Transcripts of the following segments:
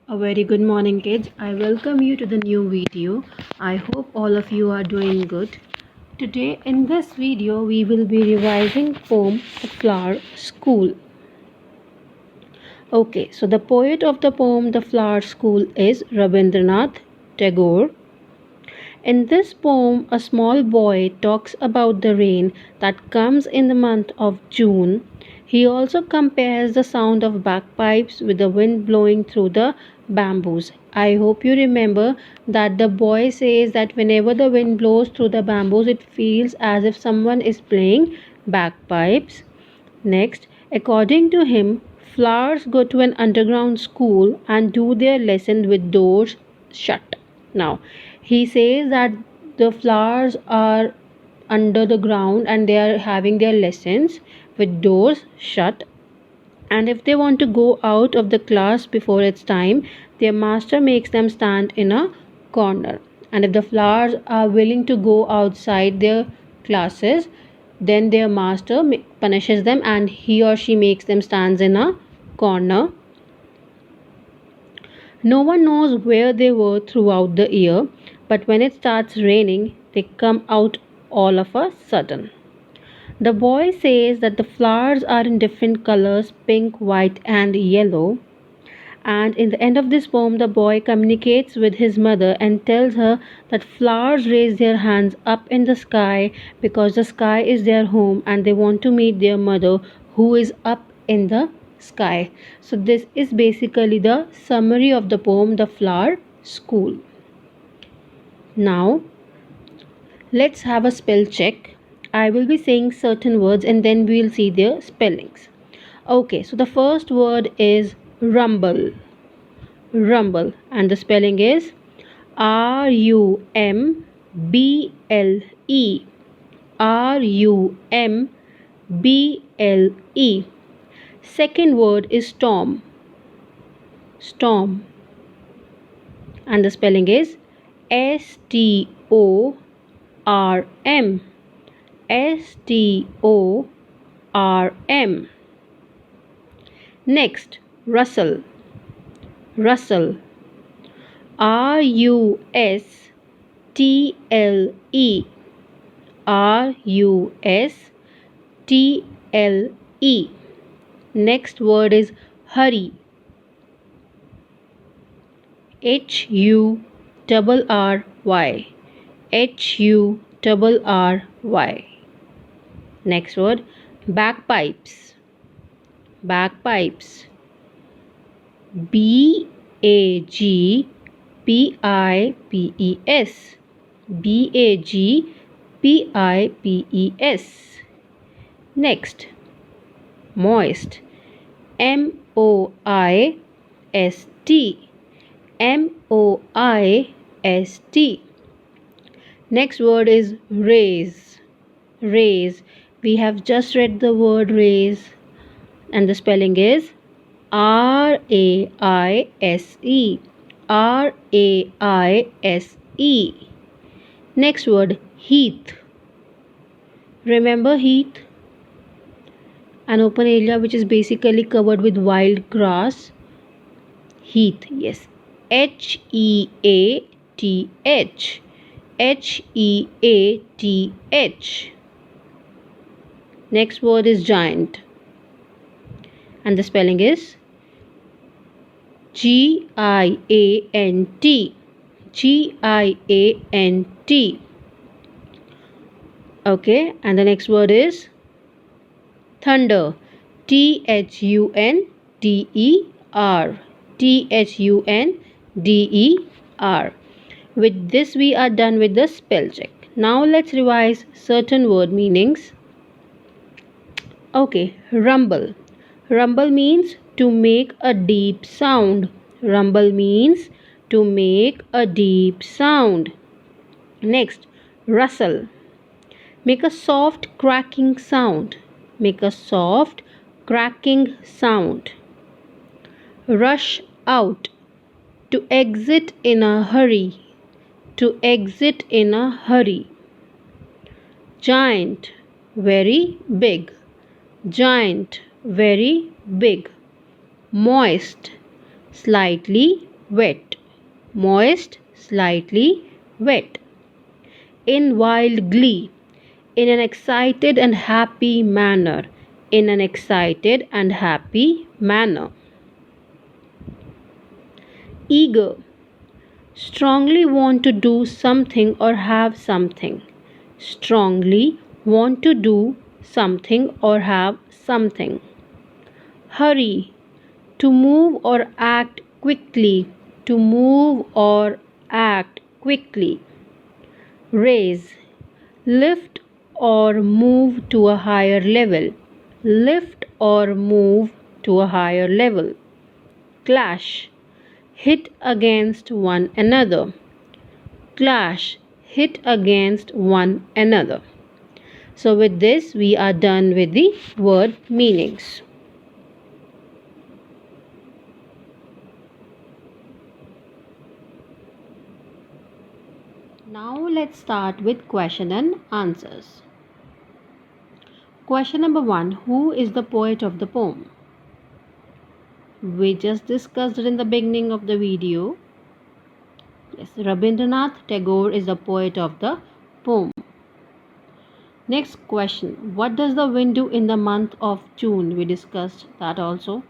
A very good morning, kids. I welcome you to the new video. I hope all of you are doing good. Today in this video we will be revising poem The Flower School. Okay, so the poet of the poem The Flower School is Rabindranath Tagore. In this poem, a small boy talks about the rain that comes in the month of June. He also compares the sound of bagpipes with the wind blowing through the bamboos. I hope you remember that the boy says that whenever the wind blows through the bamboos, it feels as if someone is playing bagpipes. Next, according to him, flowers go to an underground school and do their lesson with doors shut. Now, he says that the flowers are under the ground and they are having their lessons with doors shut. And if they want to go out of the class before its time, their master makes them stand in a corner. And if the flowers are willing to go outside their classes, then their master punishes them and he or she makes them stand in a corner. No one knows where they were throughout the year, but when it starts raining, they come out all of a sudden. The boy says that the flowers are in different colors, pink, white, and yellow. And in the end of this poem, the boy communicates with his mother and tells her that flowers raise their hands up in the sky because the sky is their home and they want to meet their mother who is up in the sky. So, this is basically the summary of the poem The Flower School. Now, let's have a spell check. I will be saying certain words and then we will see their spellings. Okay, so the first word is rumble. Rumble, and the spelling is Rumble. Rumble. Second word is storm. Storm, and the spelling is Storm. Storm. Next, rustle. Rustle. Rustle. Rustle. Next word is hurry. Hurry. Hurry. Next word, bagpipes. Bagpipes. Bagpipes. Bagpipes. Next, moist. Moist. Moist. Next word is raise. Raise. We have just read the word raise and the spelling is Raise. Raise. Next word, heath. Remember heath? An open area which is basically covered with wild grass. Heath, yes. Heath. Heath. Next word is giant. And the spelling is Giant. Giant. Okay, and the next word is thunder. Thunder. Thunder. With this we are done with the spell check. Now let's revise certain word meanings. Okay, rumble. Rumble means to make a deep sound. Rumble means to make a deep sound. Next, rustle. Make a soft cracking sound. Make a soft cracking sound. Rush out. To exit in a hurry. To exit in a hurry. Giant. Very big. Giant. Very big. Moist. Slightly wet. Moist, slightly wet. In wild glee, in an excited and happy manner. In an excited and happy manner. Eager, strongly want to do something or have something. Strongly want to do something or have something. Hurry, to move or act quickly. To move or act quickly. Raise, lift or move to a higher level. Lift or move to a higher level. Clash, hit against one another. Clash, hit against one another. So with this we are done with the word meanings. Now let's start with question and answers. Question number 1. Who is the poet of the poem? We just discussed it in the beginning of the video. Yes, Rabindranath Tagore is the poet of the poem. Next question. What does the wind do in the month of June? We discussed that also.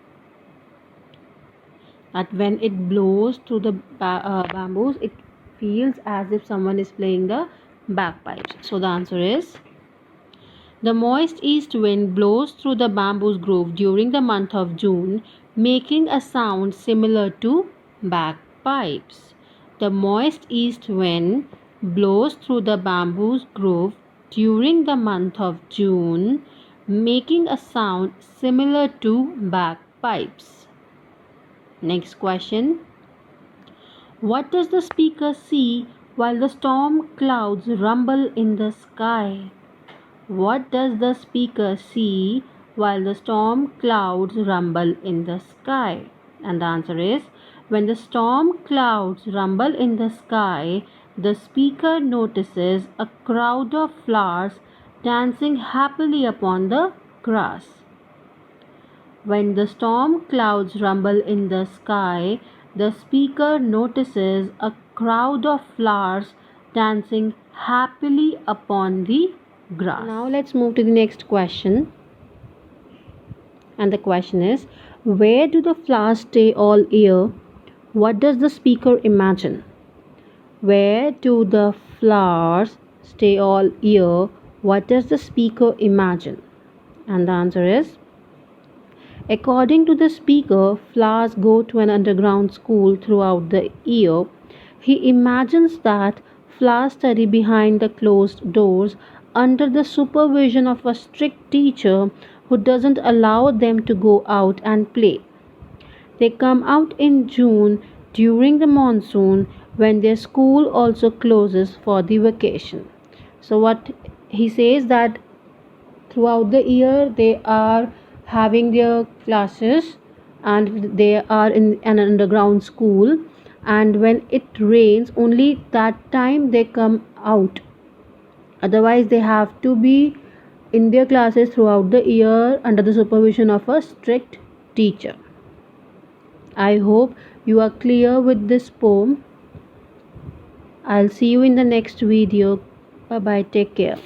That when it blows through the bamboos, it feels as if someone is playing the bagpipes. So the answer is the moist east wind blows through the bamboo grove during the month of June, making a sound similar to bagpipes. The moist east wind blows through the bamboo grove during the month of June, making a sound similar to bagpipes. Next question. What does the speaker see while the storm clouds rumble in the sky? What does the speaker see while the storm clouds rumble in the sky? And the answer is, when the storm clouds rumble in the sky, the speaker notices a crowd of flowers dancing happily upon the grass. When the storm clouds rumble in the sky, the speaker notices a crowd of flowers dancing happily upon the grass. Now let's move to the next question. And the question is, where do the flowers stay all year? What does the speaker imagine? Where do the flowers stay all year? What does the speaker imagine? And the answer is, according to the speaker, flowers go to an underground school throughout the year. He imagines that flowers study behind the closed doors under the supervision of a strict teacher who doesn't allow them to go out and play. They come out in June during the monsoon when their school also closes for the vacation. So what he says that throughout the year they are having their classes and they are in an underground school, and when it rains only that time they come out, otherwise they have to be in their classes throughout the year under the supervision of a strict teacher. I hope you are clear with this poem. I'll see you in the next video. Bye bye, take care.